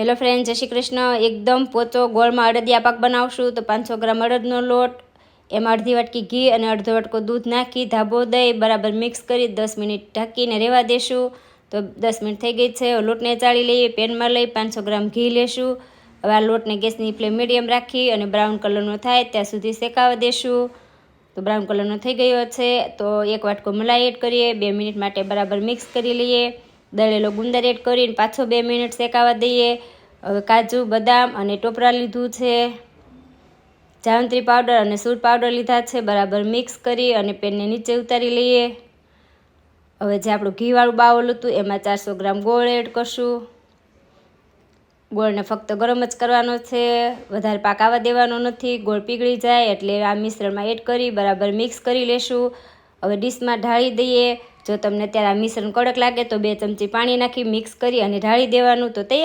Hello friend, જય શ્રી કૃષ્ણ। એકદમ પોચો ગોળમાં અડદિયા પાક બનાવશું। તો 500 ગ્રામ અડદનો લોટ, એમાં અડધી વાટકી ઘી અને અડધો વાટકો દૂધ નાખી ધાબો દઈ બરાબર મિક્સ કરી 10 મિનિટ ઢાંકીને રહેવા દેશું। તો 10 મિનિટ થઈ ગઈ છે। લોટને ચાળી લઈએ। પેનમાં લઈ 500 ગ્રામ ઘી લેશું। હવે આ લોટને ગેસની ફ્લેમ મીડિયમ રાખી અને બ્રાઉન કલરનો થાય ત્યાં સુધી શેકાવા દેશું। તો બ્રાઉન કલરનો થઈ ગયો છે। તો એક વાટકો મલાઈ એડ કરીએ। 2 મિનિટ માટે બરાબર મિક્સ કરી લઈએ। દળેલો ગુંદર એડ કરીને પાછો 2 મિનિટ શેકાવા દઈએ। હવે કાજુ, બદામ અને ટોપરા લીધું છે, જાવંત્રી પાવડર અને સૂંઠ પાવડર લીધા છે। બરાબર મિક્સ કરી અને પેનને નીચે ઉતારી લઈએ। હવે જે આપણું ઘીવાળું બાઉલ હતું એમાં 400 ગ્રામ ગોળ એડ કરશું। ગોળને ફક્ત ગરમ જ કરવાનો છે, વધારે પાક આવવા દેવાનો નથી। ગોળ પીગળી જાય એટલે આ મિશ્રણમાં એડ કરી બરાબર મિક્સ કરી લેશું। હવે ડીશમાં ઢાળી દઈએ। જો તમને ત્યારે આ મિશ્રણ કડક લાગે તો 2 ચમચી પાણી નાખી મિક્સ કરી અને ઢાળી દેવાનું। તો તૈયાર।